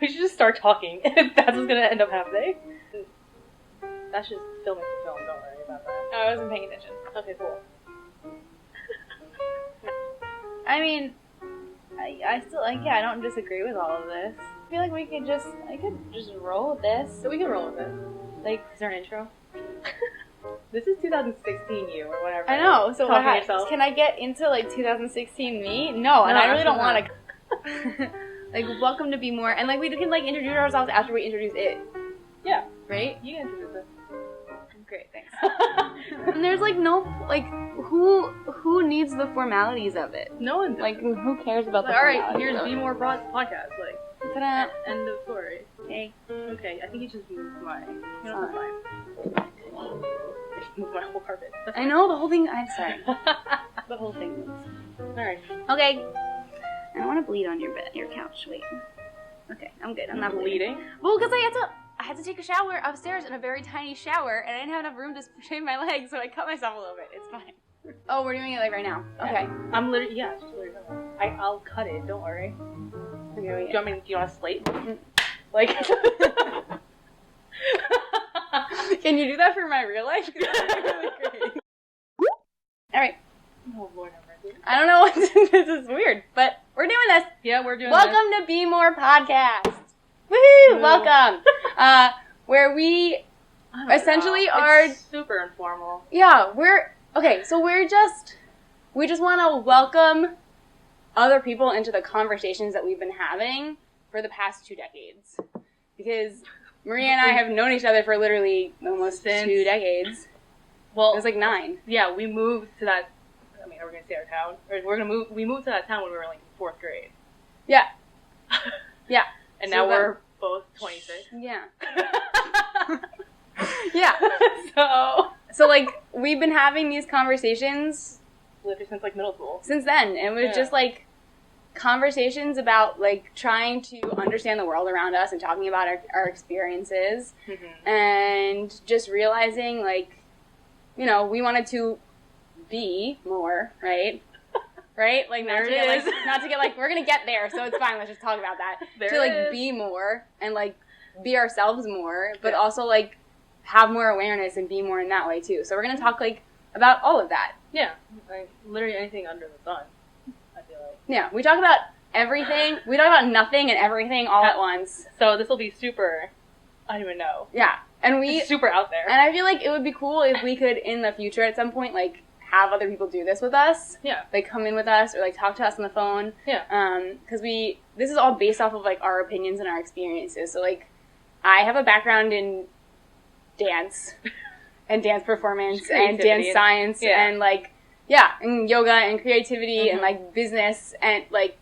We should just start talking. If that's what's gonna end up happening. That's just filming for film. Don't worry about that. Oh, I wasn't paying attention. Okay, cool. I mean, I still I don't disagree with all of this. I feel like I could just roll with this. So we can roll with it. Like, is there an intro? This is 2016 you or whatever. I know. So Talking to yourself. Can I get into like 2016 me? No, and I really don't want to. Like, welcome to Be More, and like we can like introduce ourselves after we introduce it. Yeah. Right? You can introduce it. Great, thanks. And there's like no who needs the formalities of it? No one does. Like, who cares about the Alright, formalities? here's Be More podcast. Like, Ta-da. end of story. Okay. Okay, I think you just moved my... You know, that's fine. Moved my whole carpet. I know, the whole thing... I'm sorry. The whole thing moves. Alright. Okay. I don't want to bleed on your bed, your couch. Wait. Okay, I'm good. I'm not bleeding. Well, because I had to take a shower upstairs in a very tiny shower, and I didn't have enough room to shave my legs, so I cut myself a little bit. It's fine. Oh, we're doing it like right now. Okay. I'm literally... Yeah, just literally... I'll cut it, don't worry. Okay, Do you want a slate? Like... Can you do that for my real life? Really great. Alright. Oh, Lord have mercy. I don't know what this is weird, but we're doing this. Yeah, we're doing Welcome to Be More Podcast. Woohoo! Welcome. Where we essentially are super informal. Yeah, we just want to welcome other people into the conversations that we've been having for the past 2 decades. Because Maria and I have known each other for literally almost 2 decades. Well, it was like 9. Yeah, we moved to that. I mean, are we gonna say our town? Or we moved to that town when we were like in 4th grade. Yeah. Yeah. And so now we're both 26. Yeah. Yeah. So like we've been having these conversations literally since like middle school. Since then, and it was just like conversations about like trying to understand the world around us and talking about our experiences, and just realizing like, you know, we wanted to be more, right? Right? Like not to get like we're gonna get there, so it's fine. Let's just talk about that. To like be more and like be ourselves more, but also like have more awareness and be more in that way too. So we're gonna talk like about all of that. Yeah, like literally anything under the sun. I feel like. Yeah, we talk about everything. We talk about nothing and everything all at once. So this will be super. I don't even know. Yeah, and it's super out there. And I feel like it would be cool if we could in the future at some point like have other people do this with us. Yeah. Like come in with us or like talk to us on the phone. Yeah. Because this is all based off of like our opinions and our experiences. So like, I have a background in dance and dance performance and dance science and like, and yoga and creativity and like business and like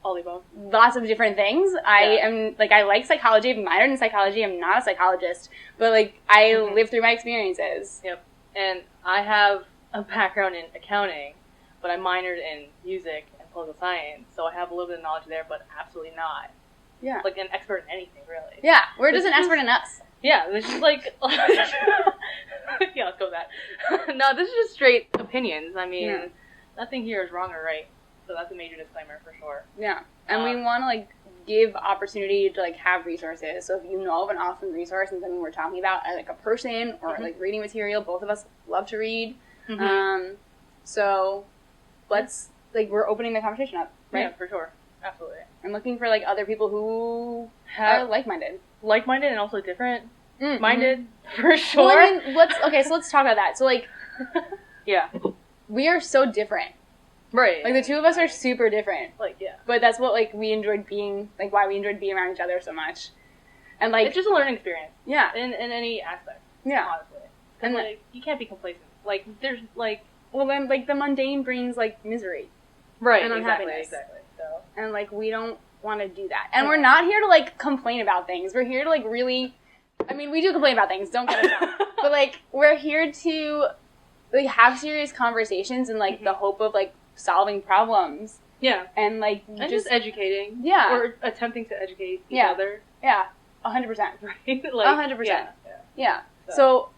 lots of different things. I am like, I like psychology. I've minored in psychology. I'm not a psychologist, but like I live through my experiences. Yep. And I have a background in accounting, but I minored in music and political science, so I have a little bit of knowledge there, but absolutely not. Yeah. Like an expert in anything, really. Yeah, we're just an expert in us. Yeah, this is like... yeah, let's go with that. No, this is just straight opinions. I mean, nothing here is wrong or right, so that's a major disclaimer for sure. Yeah, and we want to, like, give opportunity to, like, have resources. So if you know of an awesome resource and something we're talking about as, like, a person or, like, reading material, both of us love to read. So let's, like, we're opening the conversation up, right? Yeah, for sure. Absolutely. I'm looking for, like, other people who are like-minded. Like-minded and also different-minded, for sure. Well, I mean, let's talk about that. So, like, yeah. We are so different. Right. Like, the two of us are super different. Like, yeah. But that's what, like, we enjoyed being, like, why we enjoyed being around each other so much. And, like... It's just a learning experience. Yeah. In any aspect. Yeah. Honestly. And, like, you can't be complacent. Like, there's, like... Well, then, like, the mundane brings, like, misery. Right. And unhappiness. Exactly. So... And, like, we don't want to do that. And we're not here to, like, complain about things. We're here to, like, really... I mean, we do complain about things. Don't get us wrong. But, like, we're here to, like, have serious conversations in, like, the hope of, like, solving problems. Yeah. And, like, and just educating. Yeah. Or attempting to educate each other. Yeah. 100%. Right? Like, 100%. Yeah. So,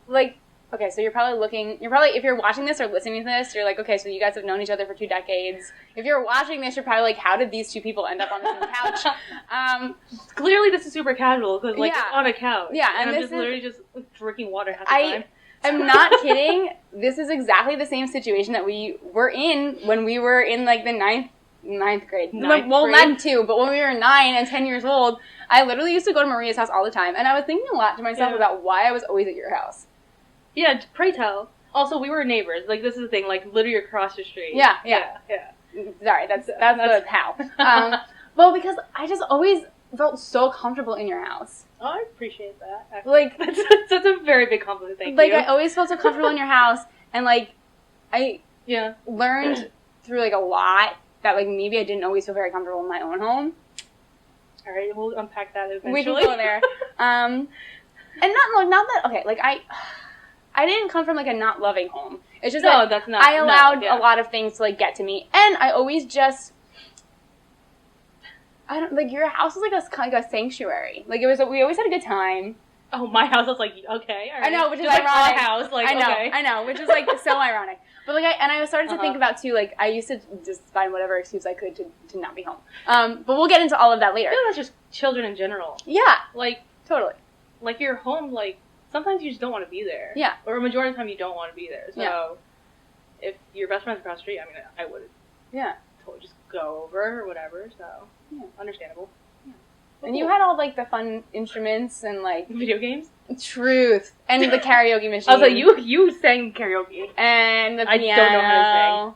like, Okay, so you're probably, if you're watching this or listening to this, you're like, okay, so you guys have known each other for 2 decades. If you're watching this, you're probably like, how did these 2 people end up on the same couch? Clearly this is super casual, because, like, Yeah. it's on a couch. Yeah, and I'm this just is- literally just drinking water half the time. I'm not kidding. This is exactly the same situation that we were in when we were in, like, the ninth grade. Well, not 2, but when we were 9 and 10 years old, I literally used to go to Maria's house all the time, and I was thinking a lot to myself about why I was always at your house. Yeah, pray tell. Also, we were neighbors. Like, this is the thing. Like, literally across the street. Yeah. Sorry, that's the how. Well, because I just always felt so comfortable in your house. Oh, I appreciate that. Actually. Like, that's a very big compliment. Thank you. Like, I always felt so comfortable in your house, and, like, I learned through, like, a lot that, like, maybe I didn't always feel very comfortable in my own home. All right, we'll unpack that eventually. We can go there. And not that, okay, like, I didn't come from, like, a not loving home. It's just that's not. I allowed a lot of things to, like, get to me, and I always just, your house was like a sanctuary. Like, we always had a good time. Oh, my house was like, okay, all right. I know, which is just ironic. Like, house, like, I know, which is, like, so ironic. But, like, I started to think about, too, like, I used to just find whatever excuse I could to not be home. But we'll get into all of that later. I feel that's just children in general. Yeah. Like, totally. Like, you're home, like, sometimes you just don't want to be there. Yeah. Or a majority of the time you don't want to be there. So, if your best friend's across the street, I mean, I would totally just go over or whatever, so, understandable. Yeah. And you had all, like, the fun instruments and, like... Video games? Truth. And the karaoke machine. I was like, you sang karaoke. And the piano. I don't know how to sing.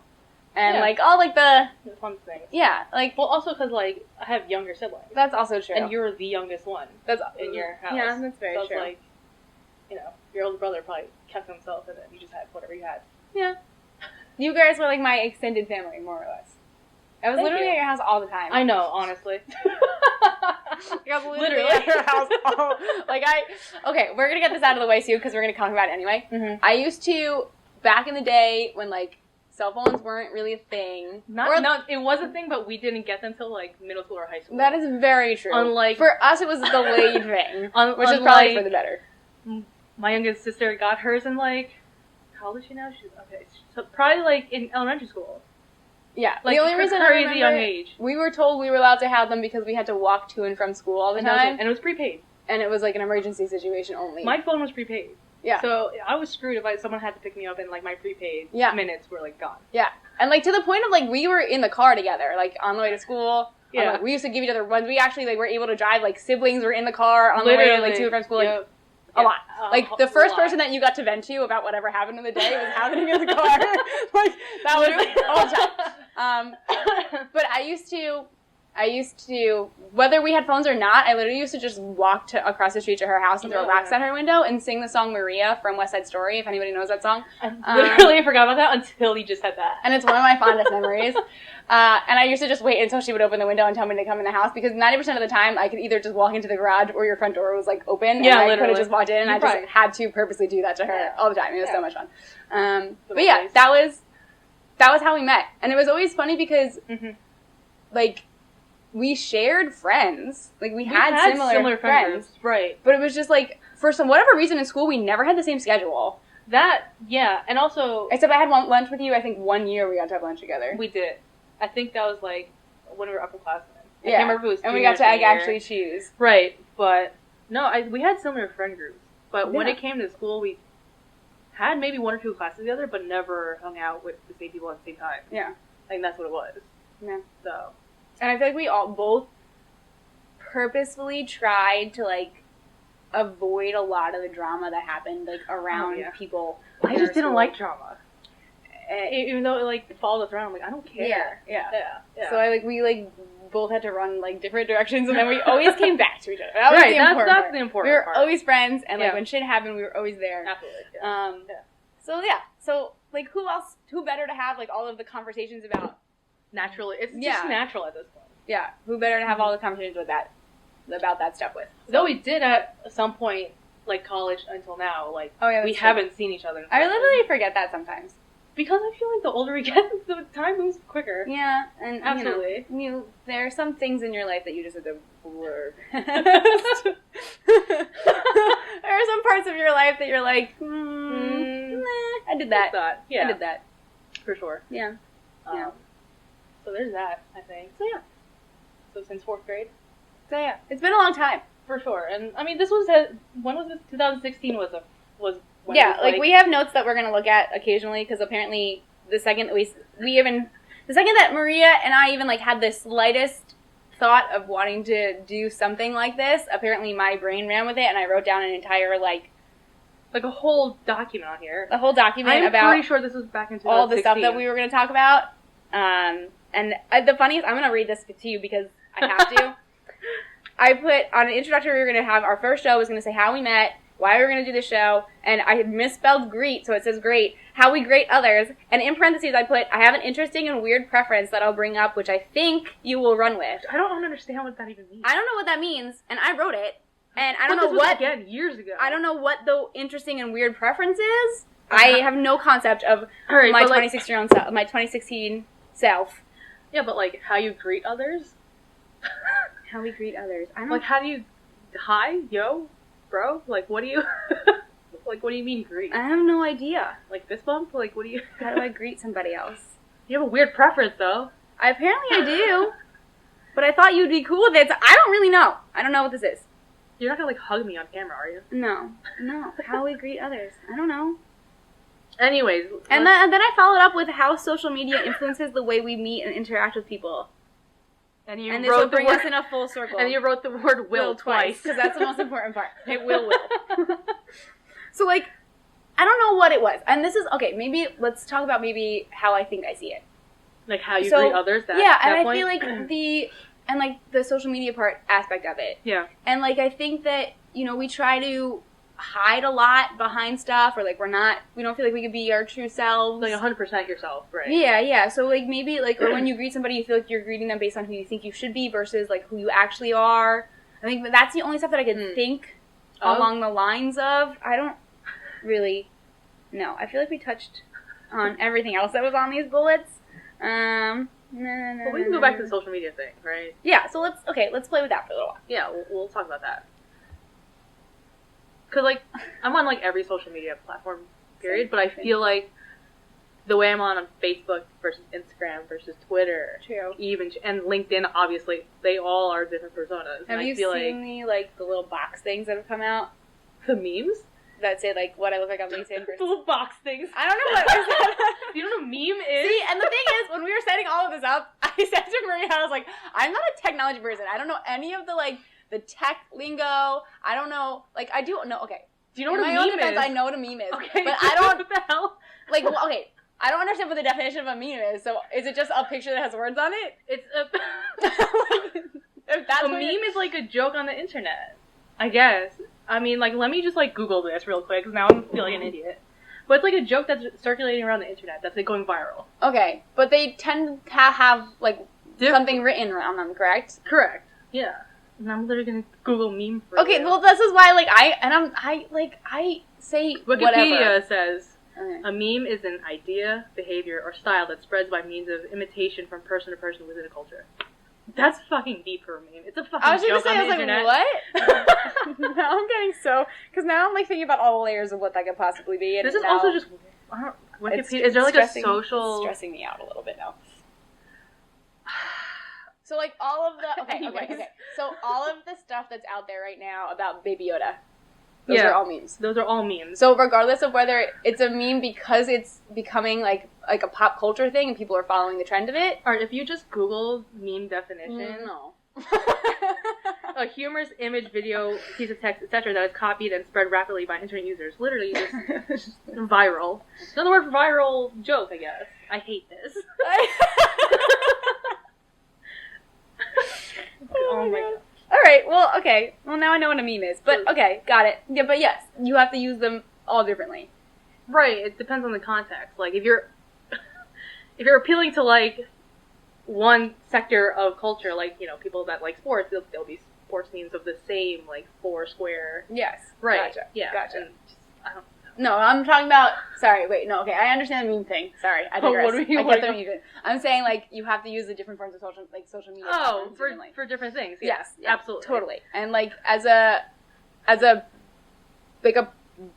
And, like, all, like, the fun things. Yeah, like... Well, also because, like, I have younger siblings. That's also true. And you're the youngest one. That's in your house. Yeah, that's very so true. It's like, you know, your older brother probably kept himself, and then you just had whatever you had. Yeah. You guys were, like, my extended family, more or less. I was literally at your house all the time. I know, honestly. I was literally at your house all... Okay, we're going to get this out of the way, too, because we're going to talk about it anyway. Mm-hmm. I used to, back in the day, when, like, cell phones weren't really a thing. No, it was a thing, but we didn't get them till, like, middle school or high school. That is very true. Unlike... For us, it was a delayed thing, which is probably for the better. My youngest sister got hers in, like... How old is she now? So probably, like, in elementary school. Yeah, like, the only reason I remember, young age. We were told we were allowed to have them because we had to walk to and from school all the time. And it was prepaid. And it was like an emergency situation only. My phone was prepaid. Yeah. So I was screwed if someone had to pick me up and, like, my prepaid minutes were, like, gone. Yeah. And, like, to the point of, like, we were in the car together, like, on the way to school. Yeah. Like, we used to give each other runs. We actually, like, were able to drive, like, siblings were in the car on the way, like, to and from school. Like, a lot. Like, the first person that you got to vent to about whatever happened in the day was happening in the car. Like, that was all the time. But I used to, whether we had phones or not, I literally used to just walk across the street to her house and throw rocks at her window and sing the song Maria from West Side Story, if anybody knows that song. I literally forgot about that until you just said that. And it's one of my fondest memories. And I used to just wait until she would open the window and tell me to come in the house, because 90% of the time I could either just walk into the garage or your front door was, like, open. Yeah, and I could have just walked in, and I just had to purposely do that to her all the time. It was so much fun. But yeah, that was how we met. And it was always funny because, like, we shared friends. Like, we had similar friends. Right. But it was just, like, for whatever reason in school, we never had the same schedule. And also... Except I had lunch with you, I think 1 year we got to have lunch together. We did. I think that was, like, when we were upperclassmen. I can't remember if it was and we got to actually choose. Right. But, no, we had similar friend groups. But when it came to school, we had maybe 1 or 2 classes together, but never hung out with the same people at the same time. Yeah. I think that's what it was. Yeah. So... And I feel like we all both purposefully tried to, like, avoid a lot of the drama that happened, like, around people. I just didn't like drama. Even though it, like, followed us around, I'm like, I don't care. Yeah. So, we both had to run, like, different directions, and then we always came back to each other. That was the important part. That's the important part. We were always friends, and, like, when shit happened, we were always there. Absolutely. So, like, who better to have, like, all of the conversations about? Naturally. It's just natural at this point. Yeah. Who better to have all the conversations about that stuff with? Though we did at some point, like, college until now, like, we haven't seen each other. I literally forget that sometimes. Because I feel like the older we get, the time moves quicker. Yeah, and absolutely. There are some things in your life that you just have to blur. There are some parts of your life that you're like, I did that. Yeah. I did that. For sure. Yeah. Yeah. So there's that, I think. So yeah. So since 4th grade? So yeah. It's been a long time. For sure. And I mean, this was when was this? 2016 was when yeah, it was, like we have notes that we're going to look at occasionally because apparently the second that the second that Maria and I even like had the slightest thought of wanting to do something like this, apparently my brain ran with it and I wrote down an entire like a whole document on here. A whole document I'm about pretty sure this was back in 2016. all the stuff that we were going to talk about. And the funniest, I'm going to read this to you because I have to. I put on an introductory, we were going to have our first show was going to say how we met, why we were going to do the show, and I had misspelled greet, so it says great, how we grate others, and in parentheses I put, I have an interesting and weird preference that I'll bring up, which I think you will run with. I don't understand what that even means. I don't know what that means, and I wrote it, and I don't know know what... again, years ago. I don't know what the interesting and weird preference is. I have no concept of right, my 2016 self, my 2016 self. Yeah, but like, how you greet others? How we greet others. I don't... Like, how do you... Hi? Yo? Bro? Like, what do you... like, what do you mean greet? I have no idea. Like, fist bump? Like, what do you... How do I greet somebody else? You have a weird preference, though. Apparently I do. But I thought you'd be cool with it, so I don't really know. I don't know what this is. You're not gonna, like, hug me on camera, are you? No. How we greet others. I don't know. Anyways. And then I followed up with how social media influences the way we meet and interact with people. And this will bring us in a full circle. And you wrote the word will twice. Because that's the most important part. It will. So, like, I don't know what it was. And this is, okay, maybe, let's talk about maybe how I think I see it. Like how you greet others? Yeah, and I feel like the social media aspect of it. Yeah. And, like, I think that, you know, we try to hide a lot behind stuff, or like we don't feel like we could be our true selves. Like 100% yourself, right? Yeah. So like maybe like, or when you greet somebody, you feel like you're greeting them based on who you think you should be versus like who you actually are. I think that's the only stuff that I can think along the lines of. I don't really know. I feel like we touched on everything else that was on these bullets. Well, we can go back to the social media thing, right? Yeah. So let's play with that for a little while. Yeah, we'll talk about that. Because, like, I'm on, like, every social media platform, period, but I feel like the way I'm on Facebook versus Instagram versus Twitter, and LinkedIn, obviously, they all are different personas. Have you seen the little box things that have come out? The memes? That say, like, what I look like on LinkedIn versus... The little box things. I don't know what is that. Do you know what a meme is? See, and the thing is, when we were setting all of this up, I said to Maria, I was like, I'm not a technology person. I don't know any of the tech lingo. I don't know. Like, I do know. Okay. Do you know what a meme is? I know what a meme is. Okay. But I don't. What the hell? Like, well, okay. I don't understand what the definition of a meme is. So, is it just a picture that has words on it? It's if that's a meme is like a joke on the internet, I guess. I mean, like, let me just like Google this real quick because now I feel like an idiot. But it's like a joke that's circulating around the internet that's like going viral. Okay, but they tend to have like something written around them, correct? Correct. Yeah. And I'm literally gonna Google meme for Okay, well this is why I say Wikipedia whatever. says a meme is an idea, behavior, or style that spreads by means of imitation from person to person within a culture. That's fucking deep for a meme. It's a fucking joke on the internet. What? Now I'm getting because now I'm like thinking about all the layers of what that could possibly be. And this is also just Wikipedia. Is there like a social? It's stressing me out a little bit now. So, like, all of the... Okay. So, all of the stuff that's out there right now about Baby Yoda, those are all memes. Those are all memes. So, regardless of whether it's a meme because it's becoming, like a pop culture thing and people are following the trend of it... Or if you just Google meme definition... No. A humorous image, video, piece of text, etc. that is copied and spread rapidly by internet users. Literally just viral. Another word for viral joke, I guess. I hate this. Oh my god. Alright, well, okay. Well, now I know what a meme is. But, okay, got it. Yeah, but yes, you have to use them all differently. Right, it depends on the context. Like, if you're appealing to, like, one sector of culture, like, you know, people that like sports, there'll be sports memes of the same, like, four square. Yes. Right. Gotcha. Yeah. Gotcha. And just, I don't know. No, I'm talking about... Sorry, wait, no, okay, I understand the meme thing. Sorry, I digress. What do you I get the meme. I'm saying, like, you have to use the different forms of social media. Oh, for different things. Yes, absolutely. Totally. And, like, as a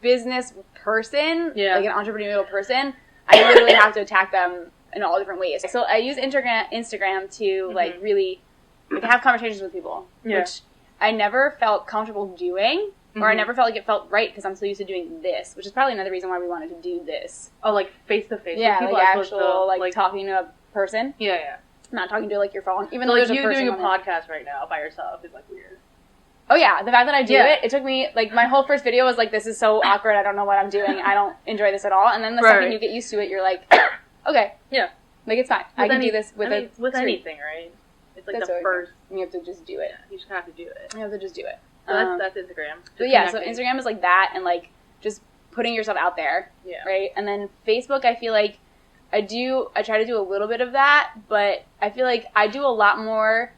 business person, Yeah. like an entrepreneurial person, I literally have to attack them in all different ways. So I use Instagram to like really like have conversations with people, which I never felt comfortable doing, or I never felt like it felt right because I'm so used to doing this, which is probably another reason why we wanted to do this. Oh, like face to face. Yeah, people like actual like talking to a person. Yeah, yeah. Not talking to like your phone. Even so, though like there's you a person doing a on podcast right now by yourself is like weird. Oh yeah, the fact that I do it took me, like, my whole first video was like, this is so awkward, I don't know what I'm doing, I don't enjoy this at all, and then the second you get used to it, you're like, okay. Yeah. Like, it's fine. I can do this with anything, right? It's like the first... You have to just do it. Yeah, you just have to do it. You have to just do it. So that's Instagram. But yeah, so Instagram is like that, and like, just putting yourself out there. Yeah. Right? And then Facebook, I feel like, I try to do a little bit of that, but I feel like I do a lot more...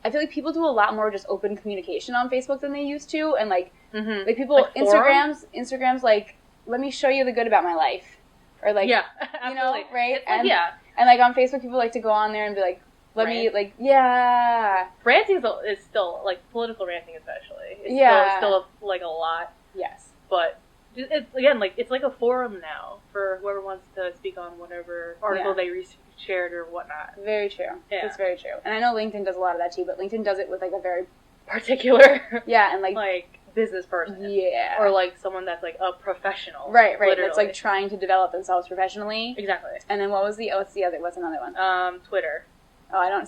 I feel like people do a lot more just open communication on Facebook than they used to, and like people like Instagram's like, let me show you the good about my life, or like, you know, right? It's like, and like on Facebook, people like to go on there and be like, me like, ranting is still like political ranting, especially. It's still like a lot. Yes, but it's again like it's like a forum now for whoever wants to speak on whatever article they shared or whatnot. Very true. Yeah. It's very true. And I know LinkedIn does a lot of that too, but LinkedIn does it with like a very particular and like business person. Yeah. Or like someone that's like a professional. Right. That's like trying to develop themselves professionally. Exactly. And then what's another one? Twitter. Oh, I don't.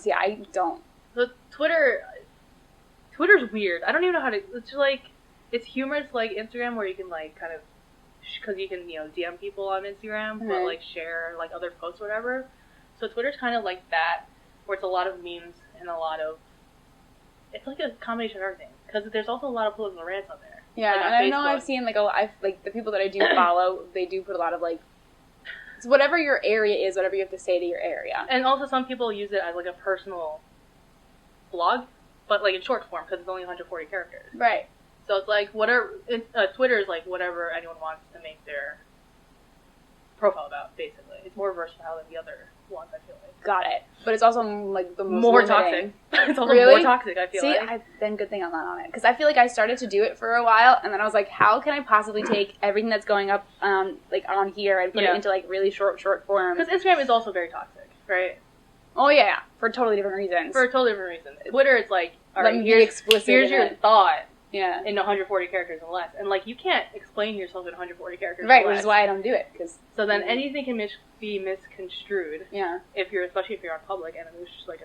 So Twitter's weird. I don't even know how to, it's just like, it's humorous like Instagram where you can like kind of, because you can, you know, DM people on Instagram, but like share like other posts or whatever. So Twitter's kind of like that, where it's a lot of memes and a lot of, it's like a combination of everything. Because there's also a lot of political rants on there. Yeah, like and I know I've seen like the people that I do follow, they do put a lot of like, it's whatever your area is, whatever you have to say to your area. And also some people use it as like a personal blog, but like in short form because it's only 140 characters. Right. So it's like whatever, Twitter is like whatever anyone wants to make their profile about, basically. It's more versatile than the other ones, I feel like. Got it. But it's also like the most more limiting. Toxic. It's also more toxic, I feel like. See, then good thing I'm not on it. Because I feel like I started to do it for a while, and then I was like, how can I possibly take everything that's going up like on here and put it into like really short form? Because Instagram is also very toxic, right? Oh yeah, for totally different reasons. For totally different reasons. Twitter, it's like, all right, here's your thought. Yeah. In 140 characters and less. And, like, you can't explain yourself in 140 characters right, or less. Which is why I don't do it. So then anything can be misconstrued. Yeah. Especially if you're on public, and it's just like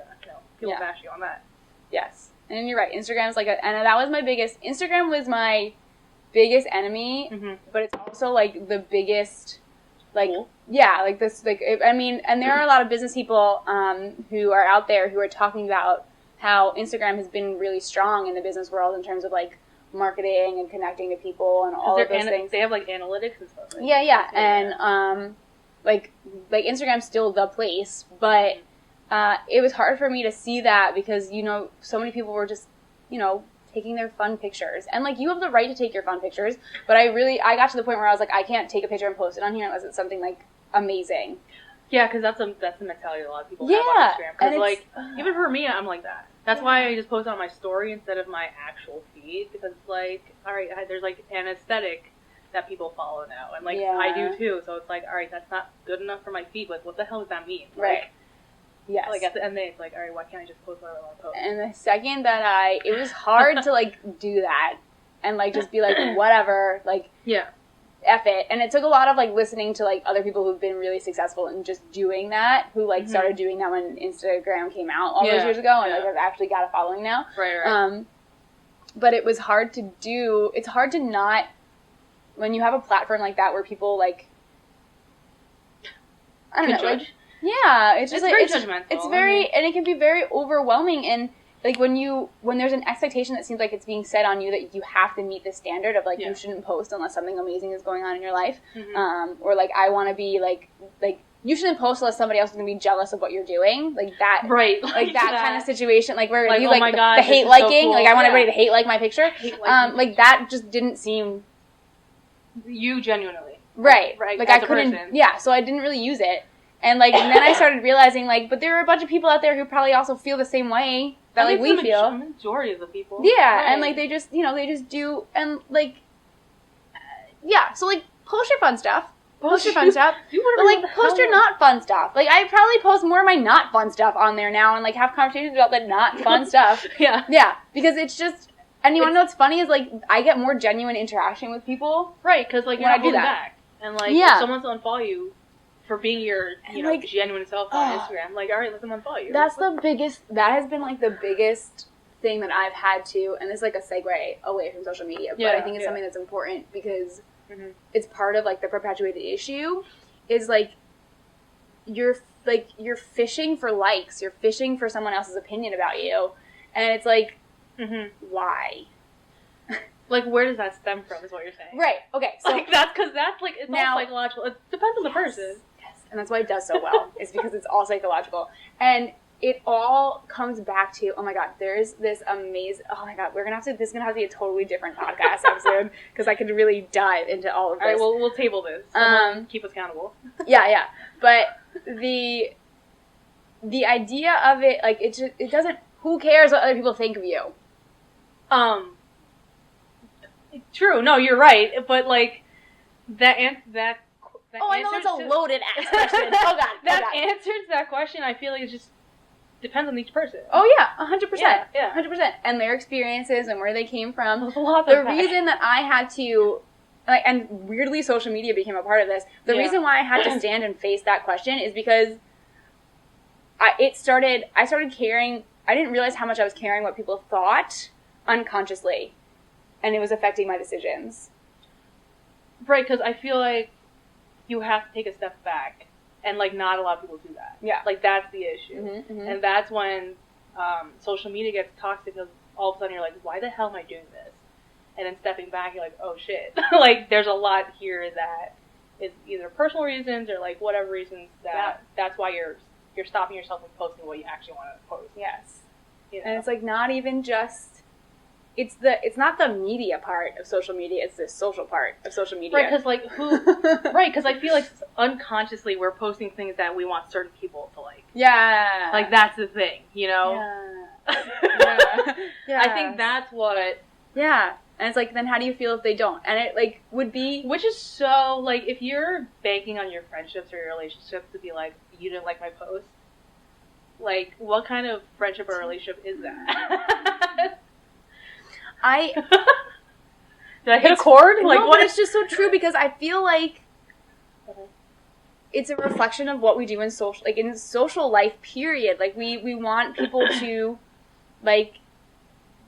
people bash you on that. Yes. And you're right. Instagram's like and that was Instagram was my biggest enemy, but it's also, like, the biggest, like, like this, like, and there are a lot of business people who are out there who are talking about how Instagram has been really strong in the business world in terms of, like, marketing and connecting to people and all of those things. They have, like, analytics and stuff. Right? Yeah. And, like Instagram's still the place, but it was hard for me to see that because, you know, so many people were just, you know, taking their fun pictures. And, like, you have the right to take your fun pictures, but I got to the point where I was like, I can't take a picture and post it on here unless it's something, like, amazing. Yeah, because that's the mentality a lot of people have on Instagram. Because, like, even for me, I'm like that. That's why I just post it on my story instead of my actual feed. Because it's like, all right, there's, like, an aesthetic that people follow now. And, like, I do, too. So it's like, all right, that's not good enough for my feed. Like, what the hell does that mean? Right. Like, yes. Like, at the end of the day, it's like, all right, why can't I just post what I want to post? And the second that it was hard to, like, do that. And, like, just be like, whatever. Like, yeah. F it. And it took a lot of, like, listening to, like, other people who've been really successful and just doing that, who, like, started doing that when Instagram came out all those years ago, and, like, I've actually got a following now. Right. But it was hard to do. It's hard to not, when you have a platform like that where people, like, I don't know. Judge? Like, yeah. It's just, like, very judgmental. It's very, and it can be very overwhelming, and, like, when there's an expectation that seems like it's being set on you that you have to meet the standard of, like, you shouldn't post unless something amazing is going on in your life. Or, like, I want to be, like, you shouldn't post unless somebody else is going to be jealous of what you're doing. Like, that. Right. Like, that kind of situation. Like, where like, you, oh like, my God, the hate liking. So cool. Like, I want everybody to hate like my picture. Like, that just didn't seem... You genuinely. Right. Like, I couldn't... Person. Yeah, so I didn't really use it. And, like, and then I started realizing, like, but there are a bunch of people out there who probably also feel the same way that, like, we feel. The majority of the people. Yeah, right. And, like, they just, you know, they just do, and, like, yeah, so, like, post your fun stuff. Post your fun stuff. Do But, whatever like, post your not fun stuff. Like, I probably post more of my not fun stuff on there now and, like, have conversations about the not fun stuff. Yeah. Yeah, because it's just, and you want to know what's funny is, like, I get more genuine interaction with people. Right, because, like, you're not holding back. And, like, if someone's to unfollow you for being your, you know, like, genuine self on Instagram, like, all right, let them unfollow you. That has been, like, the biggest thing that I've had to, and it's, like, a segue away from social media, but I think it's something that's important because it's part of, like, the perpetuated issue, is, like, you're fishing for likes, you're fishing for someone else's opinion about you, and it's, like, why? Like, where does that stem from, is what you're saying. Right, okay. So, like, that's because that's, like, it's all psychological. It depends on the person. Yes, and that's why it does so well, is because it's all psychological. And it all comes back to, oh my god, there's this amazing, oh my god, this is gonna have to be a totally different podcast episode, because I could really dive into all of this. Alright, well, we'll table this. Someone keep us accountable. Yeah. But the idea of it, like, it doesn't, who cares what other people think of you? True, no, you're right, but, like, that I know it's a loaded-ass question. That answers that question, I feel like it just depends on each person. Oh, yeah, 100%. Yeah. 100%. And their experiences and where they came from. The reason that I had to, like, and weirdly social media became a part of this, the reason why I had to stand and face that question is because I started caring, I didn't realize how much I was caring what people thought unconsciously. And it was affecting my decisions. Right, because I feel like you have to take a step back, and, like, not a lot of people do that. Yeah. Like, that's the issue. And that's when social media gets toxic, because all of a sudden you're like, why the hell am I doing this? And then stepping back, you're like, oh shit. Like, there's a lot here that is either personal reasons or, like, whatever reasons that's why you're stopping yourself from posting what you actually want to post. Yes. You know? And it's, like, not even just... It's not the media part of social media, it's the social part of social media. Right, because, like, right, because I feel like unconsciously we're posting things that we want certain people to like. Yeah. Like, that's the thing, you know? Yeah. I think that's what... Yeah. And it's like, then how do you feel if they don't? And it, like, would be... Which is so, like, if you're banking on your friendships or your relationships to be like, you didn't like my post, like, what kind of friendship or relationship is that? Did I hit a chord? Like, no, what? But it's just so true because I feel like it's a reflection of what we do in social life, period. Like, we want people to, like,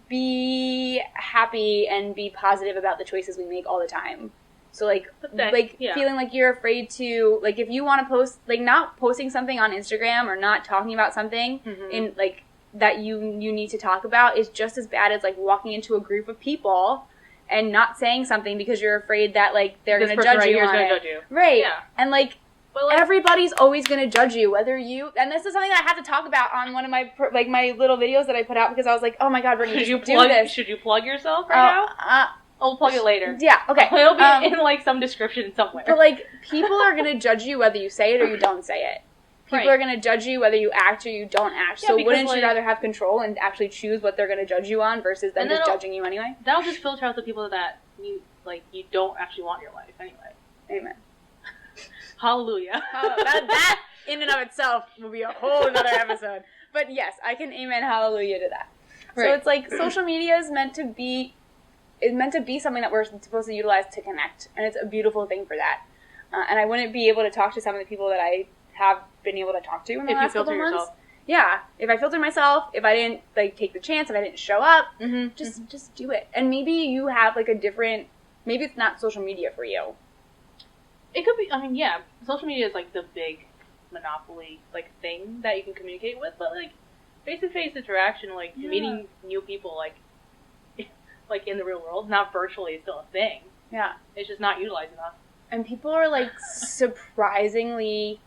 be happy and be positive about the choices we make all the time. So, feeling like you're afraid to, like, if you want to post, like, not posting something on Instagram or not talking about something in, like, that you need to talk about is just as bad as, like, walking into a group of people and not saying something because you're afraid that, like, they're going to judge you on it. Judge you. Right. Yeah. And, like, everybody's always going to judge you, whether you... And this is something that I had to talk about on one of my, like, my little videos that I put out because I was like, oh my god, Brittany, do this. Should you plug yourself right now? I'll plug it later. Yeah, okay. It'll be in, like, some description somewhere. But, like, people are going to judge you whether you say it or you don't say it. People are going to judge you whether you act or you don't act. So wouldn't you rather have control and actually choose what they're going to judge you on versus them just judging you anyway? That'll just filter out the people that you don't actually want in your life anyway. Amen. Hallelujah. That in and of itself will be a whole other episode. But yes, I can amen hallelujah to that. Right. So it's like social media is meant to be something that we're supposed to utilize to connect. And it's a beautiful thing for that. And I wouldn't be able to talk to some of the people that I have been able to talk to in the last couple months. Yourself. Yeah. If I filtered myself, if I didn't, like, take the chance, if I didn't show up, just do it. And maybe you have, like, maybe it's not social media for you. It could be, I mean, yeah, social media is, like, the big monopoly, like, thing that you can communicate with, but, like, face-to-face interaction, like, meeting new people, like, in the real world, not virtually, is still a thing. Yeah. It's just not utilized enough. And people are, like, surprisingly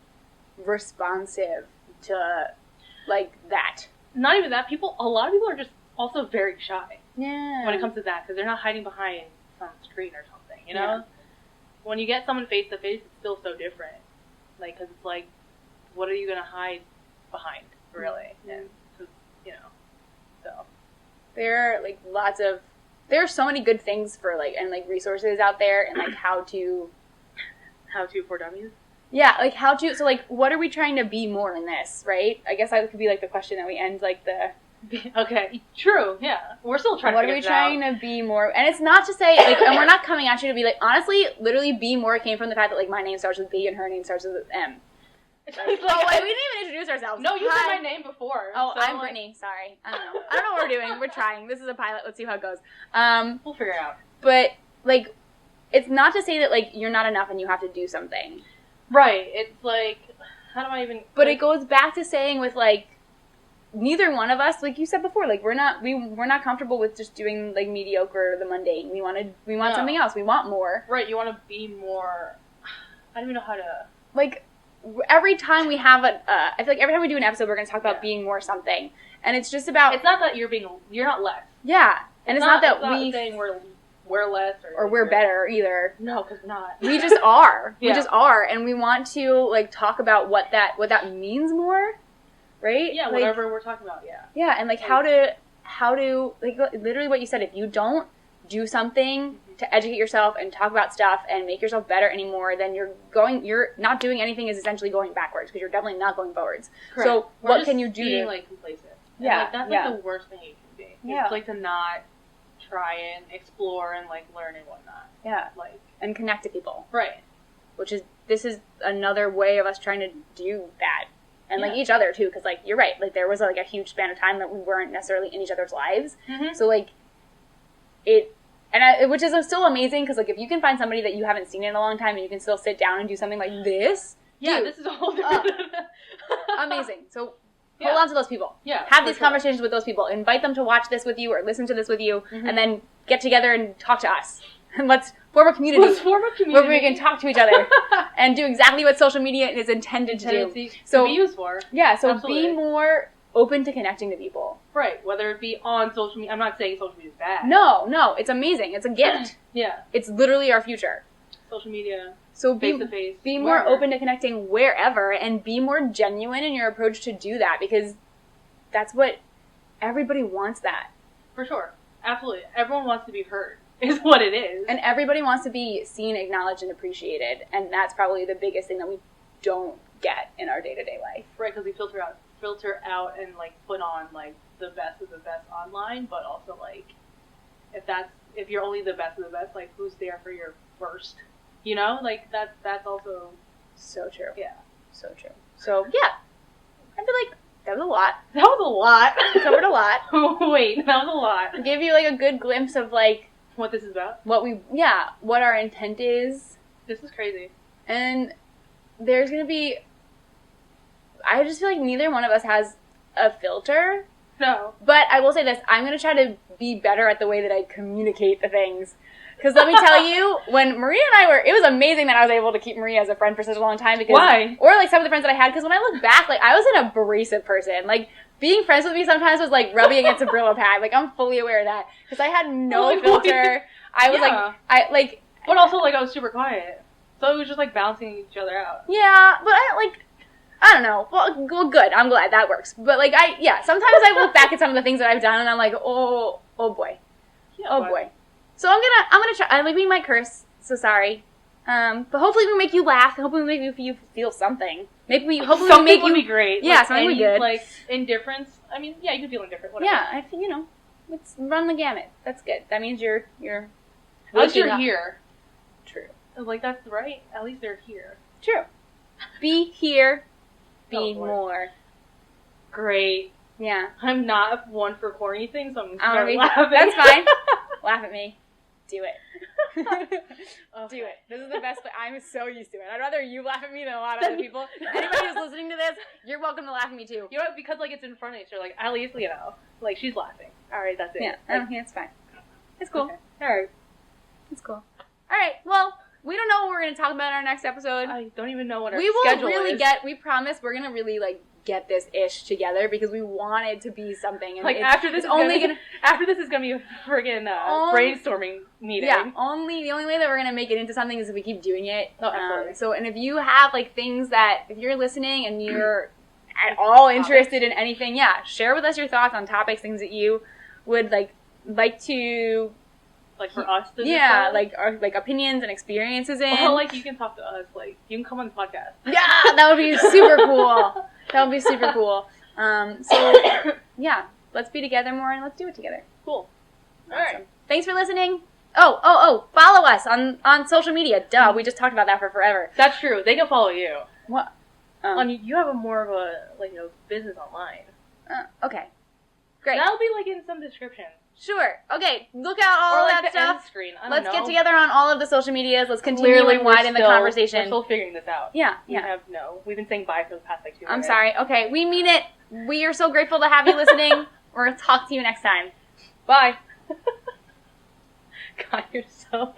responsive to, like, that. Not even that, a lot of people are just also very shy. Yeah. When it comes to that, because they're not hiding behind some screen or something, you know? Yeah. When you get someone face to face, it's still so different. Like, because it's like, what are you going to hide behind, really? And, you know, so. There are, like, lots of there are so many good things for, like, and, like, resources out there, and, like, how to for dummies? Yeah, like, how to, so, like, what are we trying to be more in this, right? I guess that could be, like, the question that we end, like, the... Okay, true, yeah. We're still trying to figure it out. What are we trying to be more, and it's not to say, like, and we're not coming at you to be, like, honestly, literally, be more came from the fact that, like, my name starts with B and her name starts with M. Like, we didn't even introduce ourselves. No, you said my name before. Oh, so I'm Brittany. Sorry. I don't know what we're doing. We're trying. This is a pilot. Let's see how it goes. We'll figure it out. But, like, it's not to say that, like, you're not enough and you have to do something. Right. It's like, how do I even... But it goes back to saying with, like, neither one of us, like you said before, like, we're not comfortable with just doing, like, mediocre or the mundane. We want something else. We want more. Right. You want to be more... I don't even know how to... Like... Every time we have I feel like every time we do an episode, we're going to talk about being more something, and it's just about. It's not that you're not less. Yeah, and it's not that we saying we're less or we're better either. No, because not. We just are. Yeah. We just are, and we want to, like, talk about what that means more, right? Yeah, like, whatever we're talking about. Yeah. Yeah, and like how to like literally what you said. If you don't do something to educate yourself and talk about stuff and make yourself better anymore, then you're not doing anything is essentially going backwards, because you're definitely not going forwards. Correct. So what can you do being, like, complacent. Yeah. Like, that's like the worst thing you can be. Yeah. It's like to not try and explore and, like, learn and whatnot. Yeah. Like, and connect to people. Right. This is another way of us trying to do that. And, like, each other, too, because, like, you're right. Like, there was, like, a huge span of time that we weren't necessarily in each other's lives. Mm-hmm. So, like, which is still amazing, because, like, if you can find somebody that you haven't seen in a long time and you can still sit down and do something like this. Yeah, dude, this is a whole different... amazing. So, hold on to those people. Yeah. Have these conversations with those people. Invite them to watch this with you or listen to this with you, and then get together and talk to us. And let's form a community. Where we can talk to each other and do exactly what social media is intended to do. So, be used for. Yeah, so absolutely. Be more open to connecting to people. Right, whether it be on social media. I'm not saying social media is bad. No, it's amazing. It's a gift. Yeah. It's literally our future. Social media, so face-to-face. Be more open to connecting wherever, and be more genuine in your approach to do that, because that's what everybody wants that. For sure. Absolutely. Everyone wants to be heard, is what it is. And everybody wants to be seen, acknowledged, and appreciated, and that's probably the biggest thing that we don't get in our day-to-day life. Right, because we filter out and, like, put on, like, the best of the best online, but also, like, if you're only the best of the best, like, who's there for your worst? You know? Like, that's also... So true. Yeah. So true. So, yeah. I feel like that was a lot. That was a lot. We covered a lot. Wait, that was a lot. Give you, like, a good glimpse of, like... What this is about? What our intent is. This is crazy. And there's gonna be... I just feel like neither one of us has a filter. No. But I will say this, I'm going to try to be better at the way that I communicate the things. Because let me tell you, when Maria and I it was amazing that I was able to keep Maria as a friend for such a long time. Because, why? Or, like, some of the friends that I had, because when I look back, like, I was an abrasive person. Like, being friends with me sometimes was like rubbing against a Brillo pad. Like, I'm fully aware of that. Because I had no filter. I was But also, like, I was super quiet. So it was just, like, bouncing each other out. Yeah, but I don't know. Well, good. I'm glad that works. But, like, sometimes I look back at some of the things that I've done and I'm like, oh boy. Yeah, oh boy. So I'm gonna try. Like, we might curse, so sorry. But hopefully we make you laugh. Hopefully we make you feel something. Hopefully we make you... would be great. Yeah, like, something would be good. Like, indifference. I mean, yeah, you could feel indifferent. Whatever. Yeah, I think, let's run the gamut. That's good. That means you're at least you're here. True. Like, that's right. At least they're here. True. Be here. Be more. Great. Yeah. I'm not one for corny things, so I'm laughing. That's fine. Laugh at me. Do it. Okay. Do it. This is the best. I'm so used to it. I'd rather you laugh at me than a lot of other people. Anybody who's listening to this, you're welcome to laugh at me too. You know what? Because, like, it's in front of each other. Like, at least, like, she's laughing. All right, that's it. Yeah. Like, yeah, it's fine. It's cool. Okay. All right. It's cool. All right. Well, we don't know what we're going to talk about in our next episode. I don't even know what our schedule is. We promise we're going to really, like, get this ish together because we want it to be something. And like, after this is going to be a friggin' brainstorming meeting. Yeah, the only way that we're going to make it into something is if we keep doing it. And if you have, like, things that, if you're listening and you're at all interested in anything, share with us your thoughts on topics, things that you would, like to Like, for us to Yeah, decide? like, our, like, opinions and experiences in. Well, like, you can talk to us. Like, you can come on the podcast. Yeah, that would be super cool. That would be super cool. So, yeah, let's be together more and let's do it together. Cool. All Awesome. right. Thanks for listening. Oh, follow us on social media. Duh, we just talked about that for forever. That's true. They can follow you. What? You have a more of a, like, business online. Okay. Great. That'll be, like, in some description. Sure. Okay, look out all or, like, that the stuff. end screen. I don't Let's know. get together on all of the social medias. Let's continue Clearly, and widen the conversation. We're still figuring this out. Yeah. We've been saying bye for the past, like, 2 minutes. I'm sorry. Okay, we mean it. We are so grateful to have you listening. We're going to talk to you next time. Bye. God, you're so...